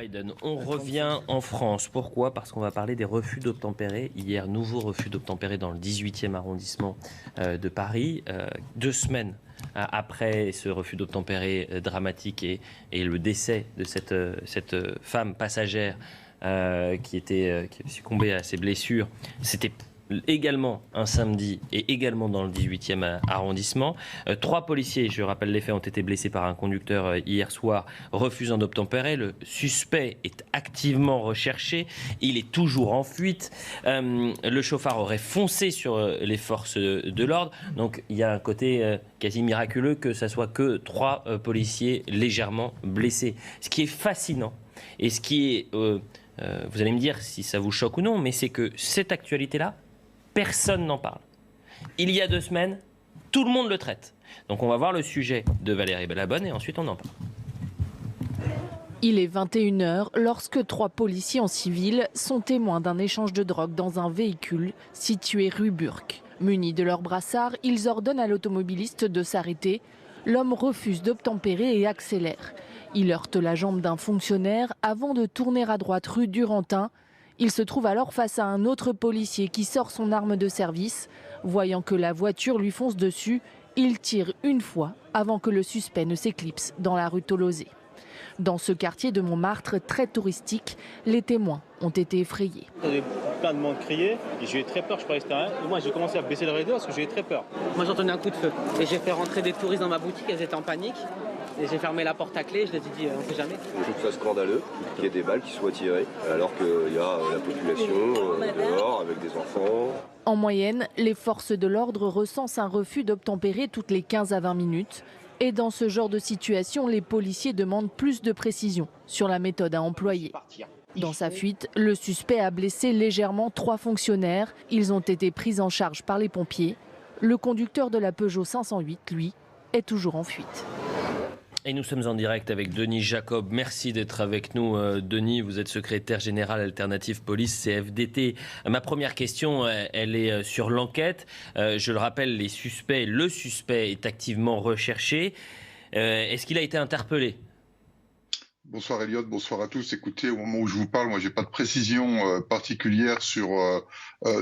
Biden. On revient en France. Pourquoi ? Parce qu'on va parler des refus d'obtempérer. Hier, nouveau refus d'obtempérer dans le 18e arrondissement de Paris. 2 semaines après ce refus d'obtempérer dramatique et le décès de cette femme passagère qui avait succombé à ses blessures. C'était également un samedi et également dans le 18e arrondissement. 3 policiers, je rappelle les faits, ont été blessés par un conducteur hier soir refusant d'obtempérer. Le suspect est activement recherché. Il est toujours en fuite. Le chauffard aurait foncé sur les forces de l'ordre. Donc il y a un côté quasi miraculeux que ça soit que 3 policiers légèrement blessés. Ce qui est fascinant et ce qui est... vous allez me dire si ça vous choque ou non, mais c'est que cette actualité-là, personne n'en parle. Il y a 2 semaines, tout le monde le traite. Donc on va voir le sujet de Valérie Bellabonne et ensuite on en parle. Il est 21h lorsque 3 policiers en civil sont témoins d'un échange de drogue dans un véhicule situé rue Burke. Munis de leur brassard, ils ordonnent à l'automobiliste de s'arrêter. L'homme refuse d'obtempérer et accélère. Il heurte la jambe d'un fonctionnaire avant de tourner à droite rue Durantin. Il se trouve alors face à un autre policier qui sort son arme de service. Voyant que la voiture lui fonce dessus, il tire une fois avant que le suspect ne s'éclipse dans la rue Tolosé. Dans ce quartier de Montmartre très touristique, les témoins ont été effrayés. J'avais plein de monde crier et j'ai eu très peur, je croyais que c'était rien. Et moi j'ai commencé à baisser le rideau parce que j'ai eu très peur. Moi j'entendais un coup de feu et j'ai fait rentrer des touristes dans ma boutique, elles étaient en panique. Et j'ai fermé la porte à clé, je leur ai dit on ne sait jamais. Je trouve ça scandaleux qu'il y ait des balles qui soient tirées alors qu'il y a la population dehors avec des enfants. En moyenne, les forces de l'ordre recensent un refus d'obtempérer toutes les 15 à 20 minutes. Et dans ce genre de situation, les policiers demandent plus de précision sur la méthode à employer. Dans sa fuite, le suspect a blessé légèrement 3 fonctionnaires. Ils ont été pris en charge par les pompiers. Le conducteur de la Peugeot 508, lui, est toujours en fuite. Et nous sommes en direct avec Denis Jacob. Merci d'être avec nous, Denis. Vous êtes secrétaire général Alternative Police CFDT. Ma première question, elle est sur l'enquête. Je le rappelle, le suspect est activement recherché. Est-ce qu'il a été interpellé ? Bonsoir Elliot, bonsoir à tous. Écoutez, au moment où je vous parle, moi j'ai pas de précision particulière sur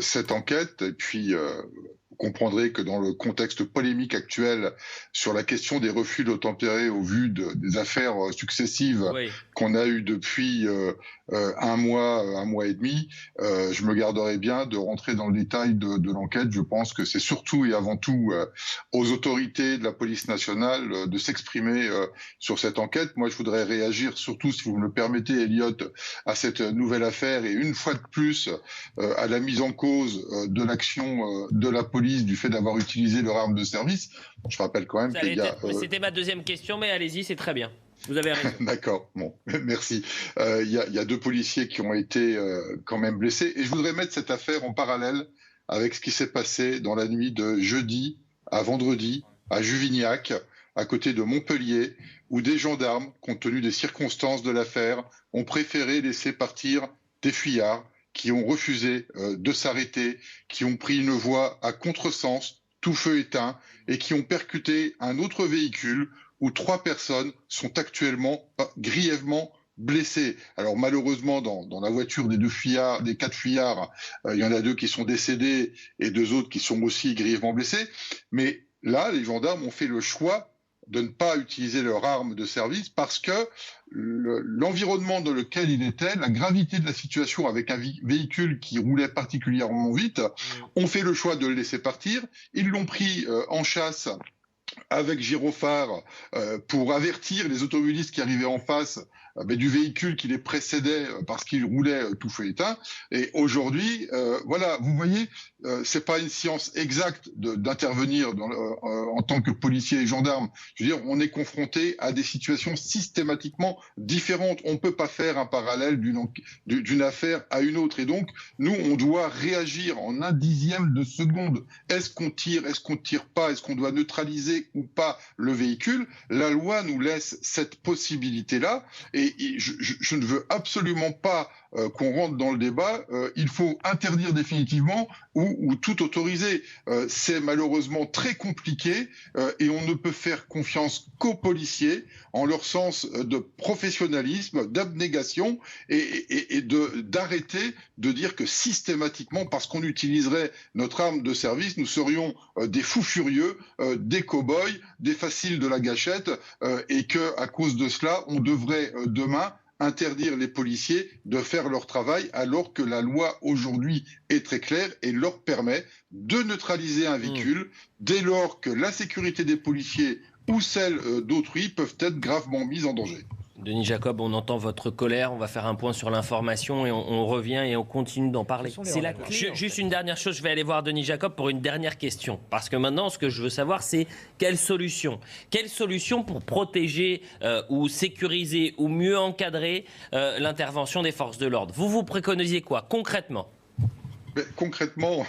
cette enquête. Et puis vous comprendrez que dans le contexte polémique actuel sur la question des refus d'obtempérer au vu des affaires successives qu'on a eues depuis un mois et demi, je me garderai bien de rentrer dans le détail de l'enquête. Je pense que c'est surtout et avant tout aux autorités de la police nationale de s'exprimer sur cette enquête. Moi, je voudrais réagir surtout, si vous me le permettez, Elliot, à cette nouvelle affaire et une fois de plus à la mise en cause de l'action de la police du fait d'avoir utilisé leur arme de service. Je rappelle quand même qu'il y a... C'était ma deuxième question, mais allez-y, c'est très bien. Vous avez raison. D'accord, bon, merci. Il y a 2 policiers qui ont été quand même blessés. Et je voudrais mettre cette affaire en parallèle avec ce qui s'est passé dans la nuit de jeudi à vendredi à Juvignac, à côté de Montpellier, où des gendarmes, compte tenu des circonstances de l'affaire, ont préféré laisser partir des fuyards qui ont refusé de s'arrêter, qui ont pris une voie à contresens, tout feu éteint, et qui ont percuté un autre véhicule où 3 personnes sont actuellement grièvement blessées. Alors malheureusement, dans la voiture des 4 fuyards, il y en a 2 qui sont décédés et 2 autres qui sont aussi grièvement blessés. Mais là, les gendarmes ont fait le choix de ne pas utiliser leur arme de service parce que l'environnement dans lequel il était, la gravité de la situation avec un véhicule qui roulait particulièrement vite, ont fait le choix de le laisser partir. Ils l'ont pris en chasse avec gyrophare pour avertir les automobilistes qui arrivaient en face du véhicule qui les précédait parce qu'il roulait tout feu éteint. Et aujourd'hui, voilà, vous voyez, c'est pas une science exacte d'intervenir en tant que policier et gendarme. Je veux dire, on est confronté à des situations systématiquement différentes. On peut pas faire un parallèle d'une affaire à une autre. Et donc, nous, on doit réagir en 1/10 de seconde. Est-ce qu'on tire? Est-ce qu'on tire pas? Est-ce qu'on doit neutraliser ou pas le véhicule? La loi nous laisse cette possibilité-là. Et je ne veux absolument pas qu'on rentre dans le débat. Il faut interdire définitivement ou tout autoriser. C'est malheureusement très compliqué et on ne peut faire confiance qu'aux policiers en leur sens de professionnalisme, d'abnégation et d'arrêter de dire que systématiquement, parce qu'on utiliserait notre arme de service, nous serions des fous furieux, des cow-boys, des faciles de la gâchette et que à cause de cela, on devrait demain interdire les policiers de faire leur travail alors que la loi aujourd'hui est très claire et leur permet de neutraliser un véhicule dès lors que la sécurité des policiers ou celle d'autrui peuvent être gravement mises en danger. Denis Jacob, on entend votre colère, on va faire un point sur l'information et on revient et on continue d'en parler. C'est la clé. Juste une dernière chose, je vais aller voir Denis Jacob pour une dernière question. Parce que maintenant, ce que je veux savoir, c'est quelle solution pour protéger ou sécuriser ou mieux encadrer l'intervention des forces de l'ordre. Vous préconisez quoi concrètement ? Mais concrètement,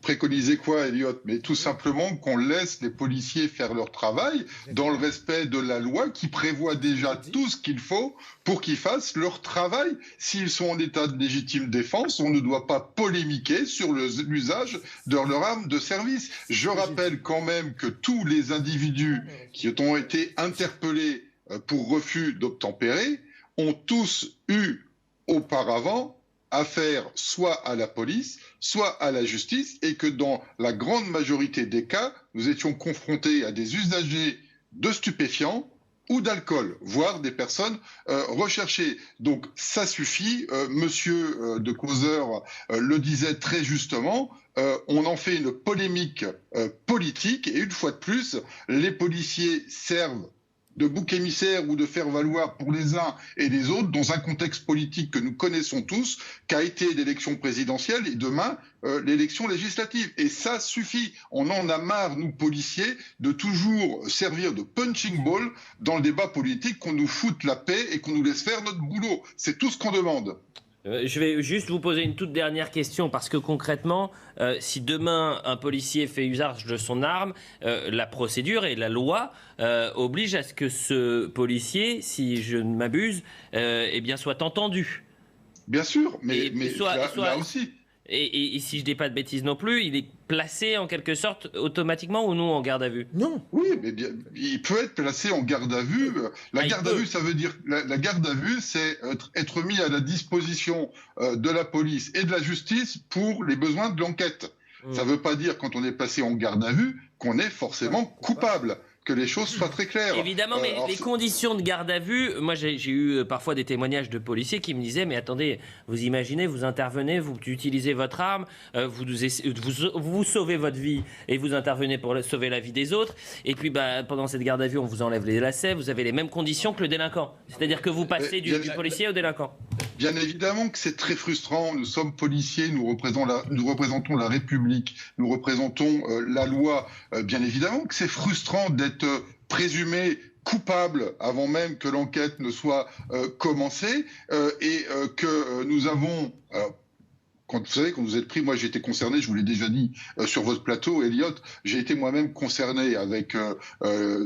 préconiser quoi, Elliot? Mais tout simplement qu'on laisse les policiers faire leur travail dans le respect de la loi qui prévoit déjà tout ce qu'il faut pour qu'ils fassent leur travail. S'ils sont en état de légitime défense, on ne doit pas polémiquer sur l'usage de leur arme de service. Je rappelle quand même que tous les individus qui ont été interpellés pour refus d'obtempérer ont tous eu auparavant affaire soit à la police, soit à la justice, et que dans la grande majorité des cas, nous étions confrontés à des usagers de stupéfiants ou d'alcool, voire des personnes recherchées. Donc ça suffit, monsieur de Causeur le disait très justement, on en fait une polémique politique, et une fois de plus, les policiers servent de bouc émissaire ou de faire valoir pour les uns et les autres dans un contexte politique que nous connaissons tous, qu'a été l'élection présidentielle et demain l'élection législative. Et ça suffit. On en a marre, nous policiers, de toujours servir de punching ball dans le débat politique, qu'on nous foute la paix et qu'on nous laisse faire notre boulot. C'est tout ce qu'on demande. Je vais juste vous poser une toute dernière question, parce que concrètement, si demain un policier fait usage de son arme, la procédure et la loi oblige à ce que ce policier, si je ne m'abuse, eh bien soit entendu. Bien sûr, mais là aussi. Et si je dis pas de bêtises non plus, il est placé en quelque sorte automatiquement ou non en garde à vue? Non. Oui, mais bien, il peut être placé en garde à vue. La garde à vue, ça veut dire la garde à vue, c'est être mis à la disposition de la police et de la justice pour les besoins de l'enquête. Ça ne veut pas dire, quand on est placé en garde à vue, qu'on est forcément coupable. Que les choses soient très claires. Évidemment, mais les conditions de garde à vue, moi j'ai eu parfois des témoignages de policiers qui me disaient, mais attendez, vous imaginez, vous intervenez, vous utilisez votre arme, vous sauvez votre vie et vous intervenez pour sauver la vie des autres, et puis pendant cette garde à vue, on vous enlève les lacets, vous avez les mêmes conditions que le délinquant. C'est-à-dire que vous passez du policier au délinquant. Bien évidemment que c'est très frustrant. Nous sommes policiers, nous représentons la République, nous représentons la loi. Bien évidemment que c'est frustrant d'être présumé coupable avant même que l'enquête ne soit commencée et que nous avons... vous savez, quand vous êtes pris, moi j'ai été concerné, je vous l'ai déjà dit sur votre plateau, Elliot, j'ai été moi-même concerné avec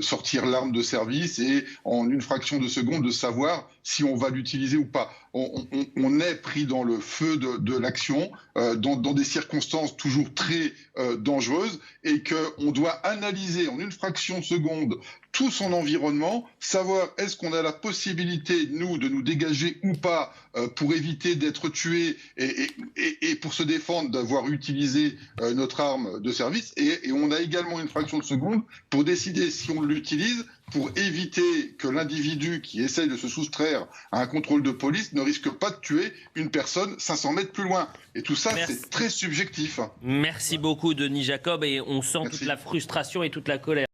sortir l'arme de service et en une fraction de seconde de savoir si on va l'utiliser ou pas. On est pris dans le feu de l'action, dans des circonstances toujours très dangereuses, et qu'on doit analyser en une fraction de seconde tout son environnement, savoir est-ce qu'on a la possibilité, nous, de nous dégager ou pas pour éviter d'être tués et pour se défendre d'avoir utilisé notre arme de service. Et on a également une fraction de seconde pour décider si on l'utilise pour éviter que l'individu qui essaye de se soustraire à un contrôle de police ne risque pas de tuer une personne 500 mètres plus loin. Et tout ça, c'est très subjectif. Merci beaucoup, Denis Jacob, et on sent toute la frustration et toute la colère.